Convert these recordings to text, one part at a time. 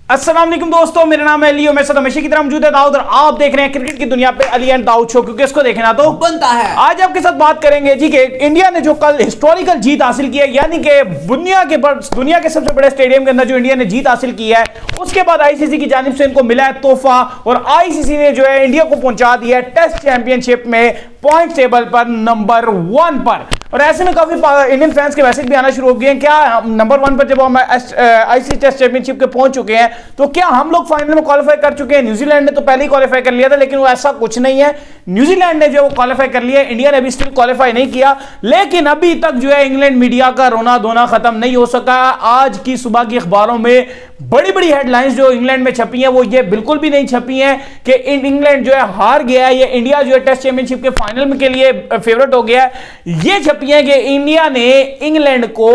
अस्सलाम वालेकुम दोस्तों, मेरा नाम है अली और मेरे साथ हमेशा की तरह मौजूद है दाऊद और आप देख रहे हैं क्रिकेट की दुनिया पे अली एंड दाऊद शो, क्योंकि इसको देखना तो बनता है। आज आपके साथ बात करेंगे जी कि इंडिया ने जो कल हिस्टोरिकल जीत हासिल की है, यानी कि दुनिया के सबसे बड़े स्टेडियम के अंदर जो इंडिया ने जीत हासिल की है, उसके बाद आईसीसी की जानिब से इनको मिला है तोहफा और आईसीसी ने जो है इंडिया को पहुंचा दिया है टेस्ट चैंपियनशिप में पॉइंट टेबल पर नंबर 1 पर। और ऐसे में काफी इंडियन फैंस के मैसेज भी आना शुरू हो गए हैं, क्या नंबर 1 पर जब हम आईसीसी टेस्ट चैंपियनशिप के पहुंच चुके हैं तो क्या हम लोग फाइनल में क्वालिफाई कर चुके हैं? न्यूजीलैंड ने तो पहले ही क्वालिफाई कर लिया था, लेकिन वो ऐसा कुछ नहीं है। न्यूजीलैंड ने जो वो क्वालिफाई कर लिया, इंडिया ने अभी स्टिल क्वालिफाई नहीं किया, लेकिन अभी तक जो है इंग्लैंड मीडिया का रोना धोना खत्म नहीं हो सका। आज की सुबह की अखबारों में बड़ी बड़ी हेडलाइंस जो इंग्लैंड में छपी हैं वो ये बिल्कुल भी नहीं छपी हैं कि इंग्लैंड जो है हार गया है, ये इंडिया जो है टेस्ट चैंपियनशिप के फाइनल में के लिए फेवरेट हो गया है। ये छपी है कि इंडिया ने इंग्लैंड को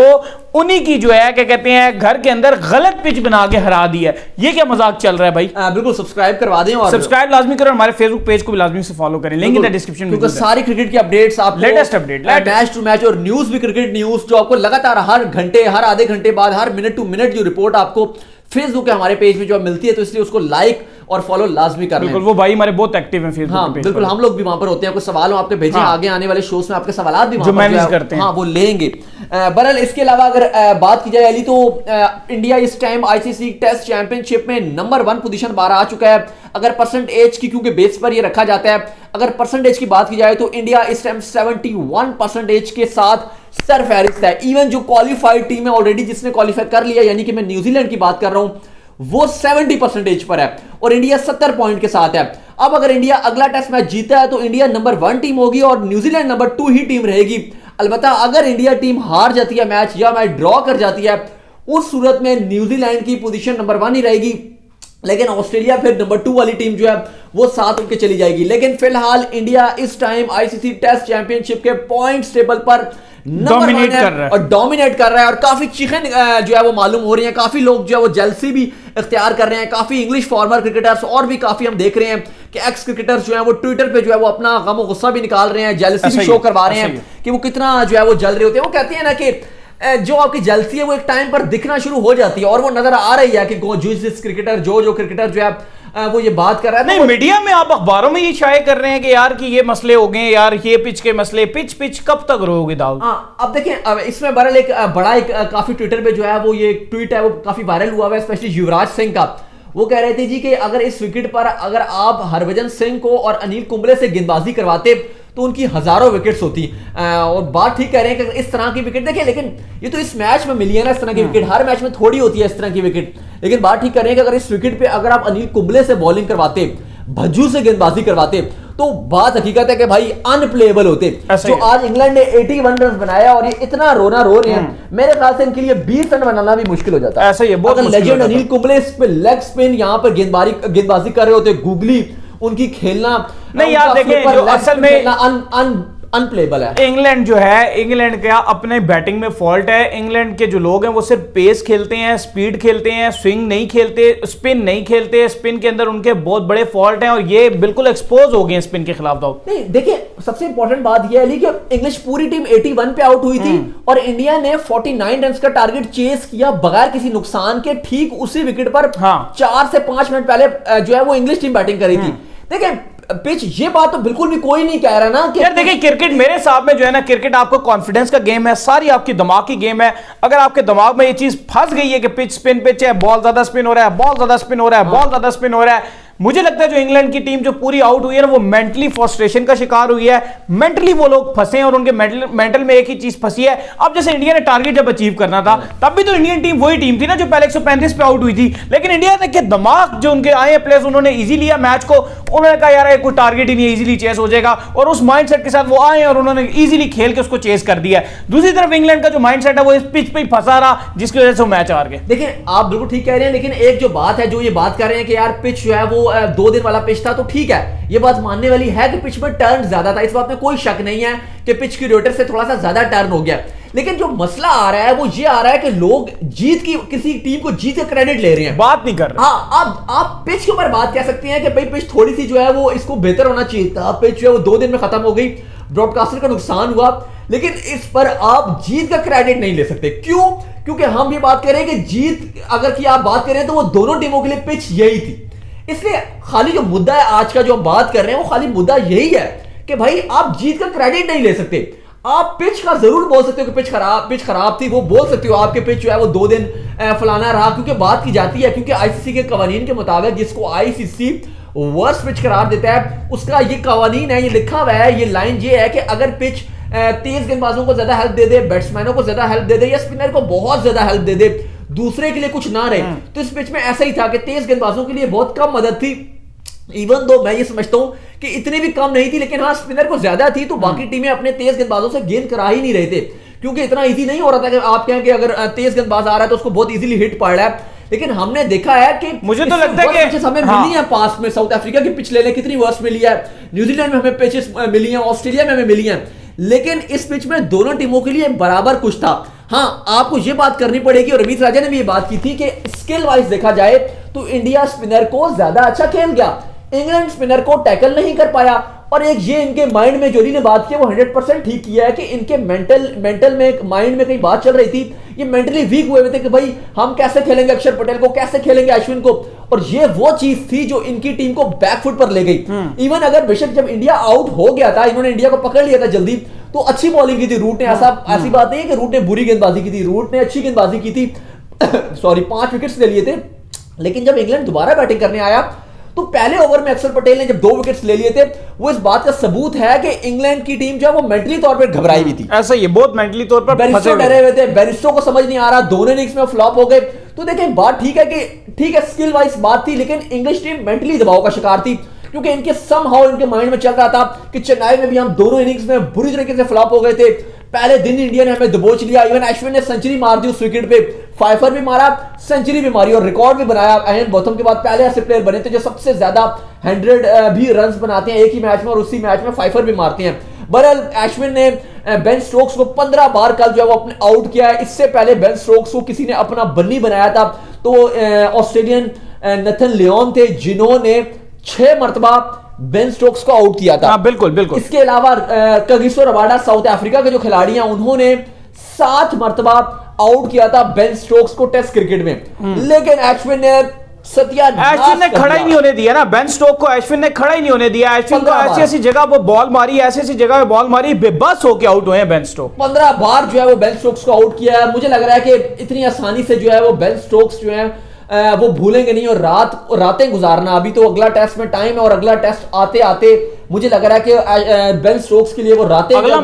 उन्हीं की जो है क्या कहते हैं घर के अंदर गलत पिच बना के हरा दी है। ये क्या मजाक चल रहा है भाई? बिल्कुल सब्सक्राइब करवा दें और सब्सक्राइब लाजमी करें, हमारे फेसबुक पेज को भी लाजमी से फॉलो करें, लिंक इन द डिस्क्रिप्शन में। क्योंकि सारी क्रिकेट की अपडेट्स आप latest update match to match और न्यूज भी क्रिकेट न्यूज जो आपको लगातार हर घंटे हर आधे घंटे बाद हर मिनट टू मिनट जो रिपोर्ट आपको फेसबुक के हमारे पेज पे जो मिलती है, तो इसलिए उसको लाइक और फॉलो लाजमी कर लें। वो भाई हमारे बहुत एक्टिव हैं फेसबुक हाँ, पेज बिल्कुल हम लोग भी वहां पर होते हैं। कुछ सवाल हो आपके भेजें, आगे आने वाले शोज में आपके सवाल भी जो मैनेज करते हैं, हाँ वो लेंगे। बहरहाल इसके अलावा अगर बात की जाए अली, तो इंडिया इस टाइम आईसीसी टेस्ट चैंपियनशिप में नंबर 1 पोजीशन बाहर आ चुका है। अगर परसेंटेज की, क्योंकि बेस पर ये रखा जाता है, अगर परसेंटेज की बात की जाए तो इंडिया इस टाइम 71% के साथ सरफहरिस्त है। इवन जो क्वालिफाइड टीम है ऑलरेडी जिसने क्वालिफाई कर लिया, यानी कि मैं न्यूजीलैंड की बात कर रहा हूं, वो 70% पर है और इंडिया 70 पॉइंट के साथ है। अब अगर इंडिया अगला टेस्ट मैच जीता है तो इंडिया नंबर 1 टीम होगी और न्यूजीलैंड नंबर 2 ही टीम रहेगी। अलबत्ता अगर इंडिया टीम हार जाती है मैच या मैच ड्रॉ कर जाती है, उस सूरत में न्यूजीलैंड की पोजीशन नंबर 1 ही रहेगी, लेकिन ऑस्ट्रेलिया फिर नंबर 2 वाली टीम जो है वो 7 उनके चली जाएगी। लेकिन फिलहाल इंडिया इस टाइम आईसीसी टेस्ट चैंपियनशिप के पॉइंट्स टेबल पर डोमिनेट कर रहा है और डोमिनेट कर रहा है और काफी चीखें जो है वो मालूम हो रही हैं। काफी लोग जो है वो जेलसी भी इख्तियार कर रहे हैं। काफी इंग्लिश फॉर्मर क्रिकेटर्स और भी काफी हम देख रहे हैं कि एक्स क्रिकेटर्स जो है वो ट्विटर पे जो है वो अपना गम और गुस्सा भी निकाल रहे हैं, जेलसी भी शो करवा रहे हैं कि वो कितना जो है वो जल रहे होते हैं। वो कहते हैं ना कि जो आपकी जेलसी है वो एक टाइम पर दिखना शुरू हो जाती है और वो नजर आ रही है कि क्रिकेटर जो क्रिकेटर जो है वो ये बात कर रहा है। नहीं, मीडिया में आप अखबारों में ये शाये कर रहे हैं कि यार कि ये मसले हो गए यार, ये पिच के मसले, पिच कब तक रहोगे दाऊद? हाँ, अब देखें, अब इसमें बहरहाल एक बड़ा काफी ट्विटर पे जो है वो ये ट्वीट है वो काफी वायरल हुआ है, स्पेशली युवराज सिंह का। वो कह रहे थे जी कि अगर इस विकेट पर अगर आप हरभजन सिंह को और अनिल कुंबले से गेंदबाजी करवाते तो उनकी हजारों विकेट्स होती। और बात ठीक कह रहे हैं कि इस तरह की विकेट देखिए, लेकिन ये तो इस मैच में मिली है ना इस तरह की विकेट, हर मैच में थोड़ी होती है इस तरह की विकेट। लेकिन बात ठीक कर रहे हैं कि अगर इस विकेट पे अगर आप अनिल कुंबले से बॉलिंग करवाते, भज्जू से गेंदबाजी करवाते, तो बात हकीकत है कि भाई अनप्लेएबल होते। जो आज इंग्लैंड ने 81 रन बनाया और ये इतना रोना रो रहे हैं, मेरे ख्याल से इनके लिए 20 रन बनाना भी मुश्किल हो जाता है। ऐसा ही है, बहुत मुश्किल लेजेंड अनिल कुंबले इस पे लेग स्पिन यहां पर गेंदबाजी कर रहे होते, गुगली उनकी खेलना नहीं यार देखें, जो असल में अनप्लेबल है। इंग्लैंड जो है, इंग्लैंड का अपने बैटिंग में फॉल्ट है। इंग्लैंड के जो लोग हैं वो सिर्फ पेस खेलते हैं, स्पीड खेलते हैं, स्विंग नहीं खेलते, स्पिन नहीं खेलते। स्पिन के अंदर उनके बहुत बड़े फॉल्ट हैं और ये बिल्कुल एक्सपोज हो गए स्पिन के खिलाफ। नहीं देखिए, सबसे इंपॉर्टेंट बात यह है कि इंग्लिश पूरी टीम 81 पे आउट हुई थी और इंडिया ने 49 रन का टारगेट चेस किया बगैर किसी नुकसान के। ठीक उसी विकेट पर 4 से 5 मिनट पहले जो है वो इंग्लिश टीम बैटिंग करी थी। देखिए पिच, ये बात तो बिल्कुल भी कोई नहीं कह रहा ना कि यार देखिए, क्रिकेट मेरे हिसाब में जो है ना, क्रिकेट आपको कॉन्फिडेंस का गेम है, सारी आपकी दिमाग की गेम है। अगर आपके दिमाग में ये चीज फंस गई है कि पिच स्पिन पिच है, बॉल ज्यादा स्पिन हो रहा है, बॉल ज्यादा स्पिन हो रहा है, बॉल ज्यादा स्पिन हो रहा है, मुझे लगता है जो इंग्लैंड की टीम जो पूरी आउट हुई है ना, वो मेंटली फ्रस्ट्रेशन का शिकार हुई है। मेंटली वो लोग फंसे हैं और उनके मेंटल में एक ही चीज फंसी है। अब जैसे इंडिया ने टारगेट जब अचीव करना था, तब भी तो इंडियन टीम वही टीम थी ना जो पहले 135 पे आउट हुई थी। लेकिन इंडिया ने क्या दिमाग जो उनके आए प्लेयर्स, उन्होंने इजी लिया मैच को। उन्होंने कहा यार कोई टारगेट ही नहीं है, इजीली चेस हो जाएगा, और उस माइंडसेट के साथ वो आए और उन्होंने इजीली खेल के उसको चेस कर दिया। दूसरी तरफ इंग्लैंड का जो माइंडसेट है वो इस पिच पे ही फंसा रहा, जिसकी वजह से वो मैच हार गए। देखिए आप बिल्कुल ठीक कह रहे हैं, लेकिन एक जो बात है, जो ये बात कर रहे हैं कि यार पिच जो है वो 2 दिन वाला पिच था, तो ठीक है, ये बात मानने वाली है कि पिच में टर्न ज्यादा था, इस बात में कोई शक नहीं है कि पिच की रोटर से थोड़ा सा ज्यादा टर्न हो गया। लेकिन जो मसला आ रहा है वो ये आ रहा है कि लोग जीत की, किसी टीम को जीत का क्रेडिट ले रहे हैं, बात नहीं कर रहे। हाँ, अब आप पिच के ऊपर बात कह सकते हैं कि भाई पिच थोड़ी सी जो है वो इसको बेहतर होना चाहिए था, पिच जो है वो 2 दिन में खत्म हो गई, ब्रॉडकास्टर का नुकसान हुआ। लेकिन इस पर आप जीत का क्रेडिट नहीं ले सकते। क्यों? क्योंकि हम ये बात करें कि जीत अगर की आप बात करें तो वो दोनों टीमों के लिए पिच यही थी। इसलिए खाली जो मुद्दा है आज का जो हम बात कर रहे हैं वो खाली मुद्दा यही है कि भाई आप जीत का क्रेडिट नहीं ले सकते। आप पिच का जरूर बोल सकते हो कि पिच खराब थी, वो बोल सकते हो आपके पिच जो है वो 2 दिन फलाना रहा, क्योंकि बात की जाती है, क्योंकि आईसीसी के कवानीन के मुताबिक जिसको आईसीसी वर्स्ट पिच करार देता है उसका ये कवानीन है, ये लिखा हुआ है, ये लाइन ये है कि अगर पिच तेज गेंदबाजों को ज्यादा हेल्प दे दे, बैट्समैनों को ज्यादा हेल्प दे दे या स्पिनर को बहुत ज्यादा हेल्प दे दे, दूसरे के लिए कुछ ना रहे, तो इस पिच में ऐसा ही था कि तेज गेंदबाजों के लिए बहुत कम मदद थी। इवन दो मैं ये समझता हूं कि इतनी भी कम नहीं थी, लेकिन हाँ स्पिनर को ज्यादा थी, तो बाकी टीमें अपने तेज गेंदबाजों से गेंद करा ही नहीं रहे थे, क्योंकि इतना इजी नहीं हो रहा था कि आप कहें कि अगर तेज गेंदबाज आ रहा है तो उसको बहुत इजीली हिट पड़ रहा है। लेकिन हमने देखा है कि मुझे तो लगता है कि हमें मिली है पास में, साउथ अफ्रीका की पिच ले लें कितनी वर्स्ट मिली है, न्यूजीलैंड में हमें पिचेस मिली है, ऑस्ट्रेलिया में हमें मिली है, लेकिन इस पिच में दोनों टीमों के लिए बराबर कुछ था। हाँ आपको यह बात करनी पड़ेगी, और रमीत राजा ने भी ये बात की थी कि स्किल वाइज देखा जाए तो इंडिया स्पिनर को ज्यादा अच्छा खेल गया, इंग्लैंड स्पिनर को टैकल नहीं कर पाया। और एक ये इनके माइंड में जोली ने बात की, वो 100% ठीक किया है कि इनके मेंटल में माइंड में कई बात चल रही थी, ये मेंटली वीक हुए थे कि भाई हम कैसे खेलेंगे अक्षर पटेल को, कैसे खेलेंगे अश्विन को, और ये वो चीज थी जो इनकी टीम को बैकफुट पर ले गई। इवन अगर बेशक जब इंडिया आउट हो गया था, इन्होंने इंडिया को पकड़ लिया था जल्दी, तो अच्छी बॉलिंग की थी रूट ने, ऐसी बात नहीं है कि रूट ने बुरी गेंदबाजी की थी, रूट ने अच्छी गेंदबाजी की थी सॉरी 5 विकेट्स ले लिए थे। लेकिन जब इंग्लैंड दोबारा बैटिंग करने आया तो पहले ओवर में अक्षर पटेल ने जब 2 विकेट्स ले लिए थे, वो इस बात का सबूत है कि इंग्लैंड की टीम जो है वो मेंटली तौर पर घबराई हुई थी। ऐसा ही बहुत मेंटली तौर पर बेरिस्टो डरे हुए थे, बेरिस्टो को समझ नहीं आ रहा, दोनों इनिंग्स में फ्लॉप हो गए। तो देखें बात ठीक है कि ठीक है स्किल वाइज बात थी, लेकिन इंग्लिश टीम मेंटली दबाव का शिकार थी, क्योंकि इनके समहाउ इनके माइंड में चल रहा था कि चेन्नई में भी हम दोनों इनिंग्स में बुरी तरीके से फ्लॉप हो गए थे, पहले दिन इंडिया ने हमें दबोच लिया, इवन अश्विन ने सेंचुरी मार दी उस विकेट पे, फाइफर भी मारा, सेंचुरी भी मारी और रिकॉर्ड भी बनाया। अहन बॉथम के बाद पहले ऐसे प्लेयर बने थे जो सबसे ज्यादा 100 भी रन्स बनाते हैं एक ही मैच में, और उसी मैच में फाइफर भी मारते हैं। बहरहाल अश्विन ने बेन स्टोक्स को 15 बार कल जो है वो अपने आउट किया है। इससे पहले बेन स्टोक्स को किसी ने अपना बन्नी बनाया था, तो ऑस्ट्रेलियन नेथन लियोन थे जिन्होंने 6 मरतबा बेन स्टोक्स को आउट किया था। हाँ, बिल्कुल बिल्कुल। इसके अलावा कगिसो रबाडा साउथ अफ्रीका के जो खिलाड़ी हैं उन्होंने 7 मरतबा आउट किया था बेन स्टोक्स को टेस्ट क्रिकेट में, लेकिन अश्विन ने अश्विन ने खड़ा ही नहीं होने दिया ना, बेन स्टोक को अश्विन ने खड़ा ही नहीं होने दिया। अश्विन को ऐसी जगह वो बॉल मारी, ऐसी जगह पे बॉल मारी, बेबस होके आउट हुए हैं बेन स्टोक। 15 बार जो है वो बेन स्टोक्स को आउट किया है। मुझे लग रहा है कि इतनी आसानी से जो है वो बेन स्टोक्स जो है वो भूलेंगे नहीं, और रातें गुजारना, अभी तो अगला टेस्ट में टाइम है, और अगला टेस्ट आते आते मुझे लग रहा है कि बेन स्टोक्स के लिए वो रातें अगला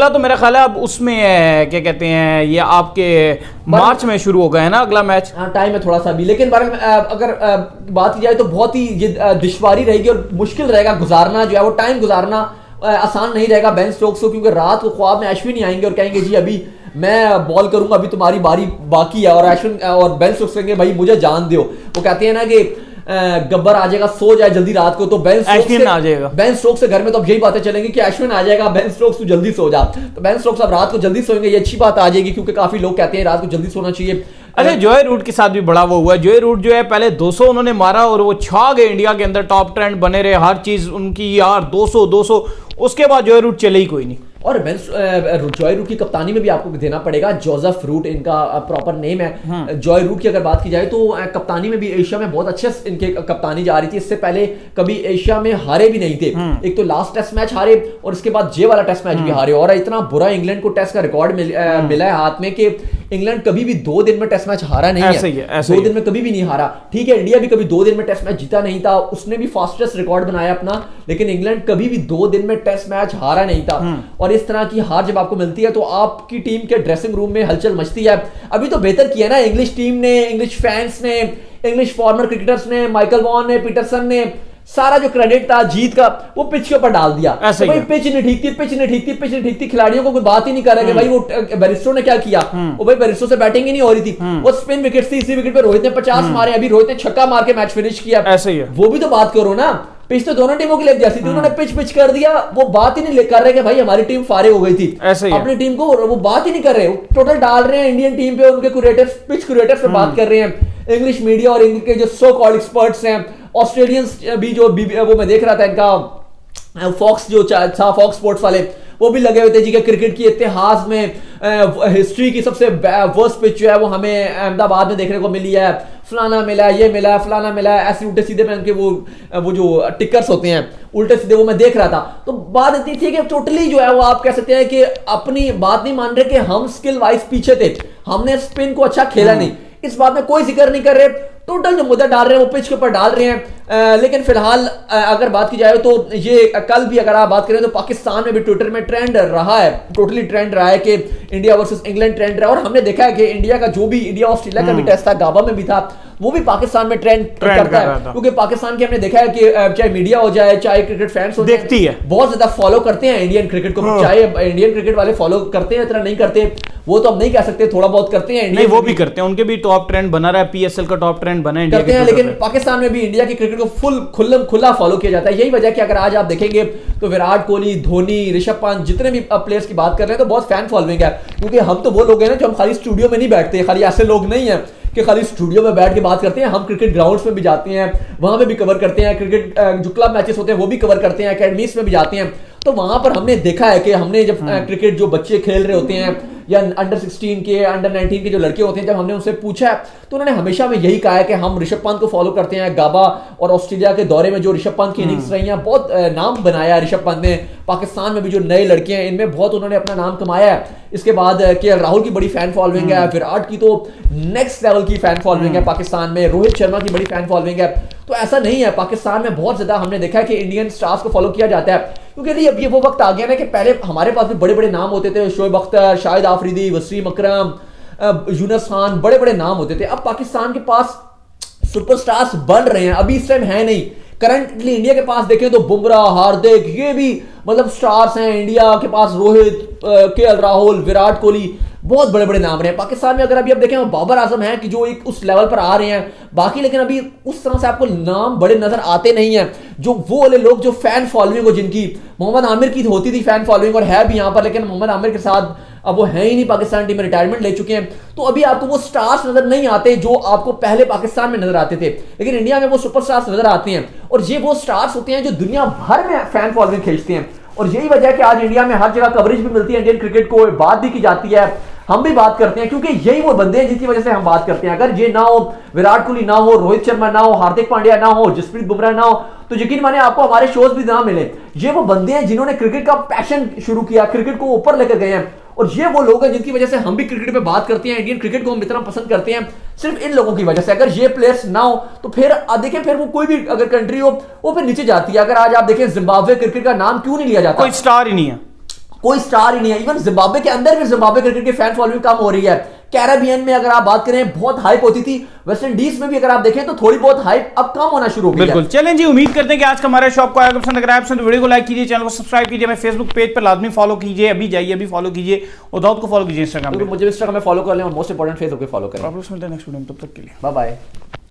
तो मेरा ख्याल है अब उसमें क्या कहते हैं, ये आपके मार्च में शुरू हो गए हैं ना अगला मैच। हाँ टाइम है थोड़ा सा भी, लेकिन अगर बात की जाए तो बहुत ही दुश्वारी रहेगी और मुश्किल रहेगा गुजारना, जो है वो टाइम गुजारना आसान नहीं रहेगा बेन स्टोक्स को, क्योंकि रात को ख्वाब में अश्विन ही आएंगे और कहेंगे जी अभी मैं बॉल करूंगा, अभी तुम्हारी बारी बाकी है, और अश्विन और बेन स्टोक्स कहेंगे भाई मुझे जान दो। वो कहते हैं ना कि गब्बर आ जाएगा, सो जाए जल्दी रात को, तो बेन स्टोक्स आ जाएगा, बेन स्टोक्स से घर में तो अब यही बातें चलेंगी कि अश्विन आ जाएगा, बेन स्टोक्स तू जल्दी सो जा। तो बेन स्टोक्स अब रात को जल्दी सोएंगे, ये अच्छी बात आ जाएगी, क्योंकि काफी लोग कहते हैं रात को जल्दी सोना चाहिए। अरे जॉय रूट के साथ भी बड़ा वो हुआ, जॉय रूट जो है पहले 200 उन्होंने मारा और वो छा गए इंडिया के अंदर, टॉप ट्रेंड बने रहे, हर चीज उनकी यार 200, उसके बाद जॉय रूट चले ही कोई नहीं। और जॉय रूट की कप्तानी में भी आपको देना पड़ेगा, जोसेफ रूट इनका प्रॉपर नेम है। जॉय रूट की अगर बात की जाए तो कप्तानी में भी एशिया में बहुत अच्छे इनके कप्तानी जा रही थी, इससे पहले कभी एशिया में हारे भी नहीं थे। एक तो लास्ट टेस्ट मैच हारे और इसके बाद जे वाला टेस्ट मैच भी हारे, और इतना बुरा इंग्लैंड को टेस्ट का रिकॉर्ड मिला है हाथ में कि इंग्लैंड कभी भी 2 दिन में टेस्ट मैच हारा नहीं है, 2 दिन में कभी भी नहीं हारा। ठीक है इंडिया भी कभी 2 दिन में टेस्ट मैच जीता नहीं था, उसने भी फास्टेस्ट रिकॉर्ड बनाया अपना, लेकिन इंग्लैंड कभी भी 2 दिन में टेस्ट मैच हारा नहीं था। और इस तरह की हार जब आपको मिलती है तो आपकी टीम के ड्रेसिंग रूम में हलचल मचती है। अभी तो बेहतर किया ना इंग्लिश टीम ने, इंग्लिश फैंस ने, इंग्लिश फॉर्मर क्रिकेटर्स ने, माइकल वॉन ने, पीटरसन ने, सारा जो क्रेडिट था जीत का वो पिच के ऊपर डाल दिया। तो भाई पिच नहीं ठीक थी, पिच नहीं ठीक थी, खिलाड़ियों को कोई बात ही नहीं कर रहा कि भाई वो बेरिस्टो ने क्या किया, वो भाई बेरिस्टो से बैटिंग ही नहीं हो रही थी, वो स्पिन विकेट थी, इसी विकेट पे रोहित ने 50 मारे, अभी रोहित ने छक्का मार के मैच फिनिश किया। ऐसे ही है, वो भी तो बात करो ना, पिच तो दोनों टीमों के लिए जैसी थी, उन्होंने पिच कर दिया, वो बात ही नहीं कर रहे कि भाई हमारी टीम फारे हो गई थी, अपनी टीम को वो बात ही नहीं कर रहे, टोटल डाल रहे हैं इंडियन टीम पे, उनके क्यूरेटर्स पिच क्यूरेटर्स पे बात कर रहे हैं। इंग्लिश मीडिया और इनके जो सो कॉल्ड एक्सपर्ट्स हैं, ऑस्ट्रेलियंस भी जो वो मैं देख रहा था इनका फॉक्स जो था, फॉक्स स्पोर्ट्स वाले, वो भी लगे हुए थे जी कि क्रिकेट की इतिहास में हिस्ट्री की सबसे वर्स्ट पिच जो है वो हमें अहमदाबाद में देखने को मिली है, फलाना मिला, ये मिला, फलाना मिला, ऐसे उल्टे सीधे पहन के वो जो टिकर्स होते हैं उल्टे सीधे, वो मैं देख रहा था। तो बात इतनी थी कि टोटली जो है वो आप कह सकते हैं कि अपनी बात नहीं मान रहे कि हम स्किल वाइज पीछे थे, हमने स्पिन को अच्छा खेला नहीं, इस बात में कोई जिक्र नहीं कर रहे। टोटल जो मुद्दा डाल रहे हैं वो पिच के ऊपर डाल रहे हैं। लेकिन फिलहाल अगर बात की जाए तो ये कल भी अगर आप बात करें तो पाकिस्तान में भी ट्विटर में ट्रेंड रहा है, टोटली ट्रेंड रहा है कि इंडिया वर्सेस इंग्लैंड ट्रेंड रहा है। और हमने देखा है कि इंडिया का जो भी इंडिया ऑस्ट्रेलिया का भी टेस्ट था, गाबा में भी था, वो भी पाकिस्तान में ट्रेंड करता है, क्योंकि पाकिस्तान की हमने देखा है कि चाहे मीडिया हो जाए, चाहे क्रिकेट फैंस हो, देखती है, बहुत ज्यादा फॉलो करते हैं इंडियन क्रिकेट को। चाहे इंडियन क्रिकेट वाले फॉलो करते हैं, इतना नहीं करते वो तो हम नहीं कह सकते, थोड़ा बहुत करते हैं। नहीं, वो भी करते हैं, उनके भी टॉप ट्रेंड बना रहा है, पीएसएल का टॉप ट्रेंड बना है इंडिया करते हैं, लेकिन पाकिस्तान में भी इंडिया की क्रिकेट को खुला फॉलो किया जाता है। यही वजह कि अगर आज आप देखेंगे तो विराट कोहली, धोनी, ऋषभ पंत, जितने भी प्लेयर्स की बात कर रहे हैं तो बहुत फैन फॉलोइंग है, क्योंकि हम तो वो लोग हैं ना जो हम खाली स्टूडियो में नहीं बैठते, खाली ऐसे लोग नहीं है कि खाली स्टूडियो में बैठ के बात करते हैं। हम क्रिकेट ग्राउंड्स में भी जाते हैं, वहां पे भी कवर करते हैं, क्रिकेट जो क्लब मैचेस होते हैं वो भी कवर करते हैं, एकेडमीज में भी जाते हैं। तो वहां पर हमने देखा है कि हमने जब क्रिकेट जो बच्चे खेल रहे होते हैं या अंडर 16 के, अंडर 19 के जो लड़के होते हैं, जब हमने उनसे पूछा तो उन्होंने हमेशा में यही कहा है कि हम ऋषभ पंत को फॉलो करते हैं। गाबा और ऑस्ट्रेलिया के दौरे में जो ऋषभ पंत की इनिंग्स रही हैं, बहुत नाम बनाया ऋषभ पंत ने। पाकिस्तान में भी जो नए लड़के हैं इनमें बहुत उन्होंने अपना नाम कमाया है। इसके बाद केएल राहुल की बड़ी फैन फॉलोइंग है, विराट की तो नेक्स्ट लेवल की फैन फॉलोइंग है पाकिस्तान में, रोहित शर्मा की बड़ी फैन फॉलोइंग है। तो ऐसा नहीं है, पाकिस्तान में बहुत ज्यादा हमने देखा है कि इंडियन स्टार्स को फॉलो किया जाता है, क्योंकि अब ये वो वक्त आ गया ना कि पहले हमारे पास भी बड़े बड़े नाम होते थे, शोएब अख्तर, शाहिद आफरीदी, वसीम अकरम, यूनुस खान, बड़े बड़े नाम होते थे। अब पाकिस्तान के पास सुपरस्टार्स बन रहे हैं, अभी इस टाइम है नहीं। करंटली इंडिया के पास देखें तो बुमराह, हार्दिक, ये भी मतलब स्टार्स हैं इंडिया के पास, रोहित, केएल राहुल, विराट कोहली, बहुत बड़े बड़े नाम रहे हैं। पाकिस्तान में अगर अभी आप देखें तो बाबर आजम है कि जो एक उस लेवल पर आ रहे हैं, बाकी लेकिन अभी उस तरह से आपको नाम बड़े नजर आते नहीं हैं। जो वो वाले लोग जो फैन फॉलोइंग हो, जिनकी मोहम्मद आमिर की होती थी फैन फॉलोइंग और है भी यहाँ पर, लेकिन मोहम्मद आमिर के साथ अब वो है ही नहीं, पाकिस्तान टीम में रिटायरमेंट ले चुके हैं। तो अभी आपको वो स्टार्स नजर नहीं आते जो आपको पहले पाकिस्तान में नजर आते थे, लेकिन इंडिया में वो सुपरस्टार्स नजर आते हैं। और ये वो स्टार्स होते हैं जो दुनिया भर में फैन फॉलोइंग खींचते हैं। और यही वजह है कि आज इंडिया में हर जगह कवरेज भी मिलती है इंडियन क्रिकेट को, बात भी की जाती है, हम भी बात करते हैं, क्योंकि यही वो बंदे हैं जिसकी वजह से हम बात करते हैं। अगर ये ना हो, विराट कोहली ना हो, रोहित शर्मा ना हो, हार्दिक पांड्या ना हो, जसप्रीत बुमराह ना हो, तो यकीन माने आपको हमारे शोज भी ना मिले। ये वो बंदे हैं जिन्होंने क्रिकेट का पैशन शुरू किया, क्रिकेट को ऊपर लेकर गए हैं। और ये वो लोग हैं जिनकी वजह से हम भी क्रिकेट पे बात करते हैं, इंडियन क्रिकेट को हम इतना पसंद करते हैं, सिर्फ इन लोगों की वजह से। अगर ये प्लेयर्स ना हो तो फिर देखें, फिर वो कोई भी अगर कंट्री हो वो फिर नीचे जाती है। अगर आज आप देखें जिम्बाब्वे क्रिकेट का नाम क्यों नहीं लिया जाता, कोई स्टार ही नहीं है, कोई स्टार ही नहीं है। इवन जिम्बाब्वे के अंदर भी जिम्बाब्वे क्रिकेट की फैन फॉलोइंग कम हो रही है। कैरेबियन में अगर आप बात करें बहुत हाइप होती थी, वेस्ट इंडीज में भी अगर आप देखें तो थोड़ी बहुत हाइप अब कम होना शुरू हो गई है। बिल्कुल। चलें जी, उम्मीद करते हैं कि आज का हमारा शो आपको आएगा पसंद। अगर आप पसंद वीडियो को लाइक कीजिए, चैनल को सब्सक्राइब कीजिए, हमें फेसबुक पेज पर लाजमी फॉलो कीजिए, अभी जाइए अभी फॉलो कीजिए, और दाऊद को फॉलो कीजिए इंस्टाग्राम पे। मुझे इंस्टाग्राम में फॉलो कर लें और मोस्ट इंपोर्टेंट फेसबुक पे फॉलो करें। नेक्स्ट वीडियो में, तब तक के लिए बाय बाय।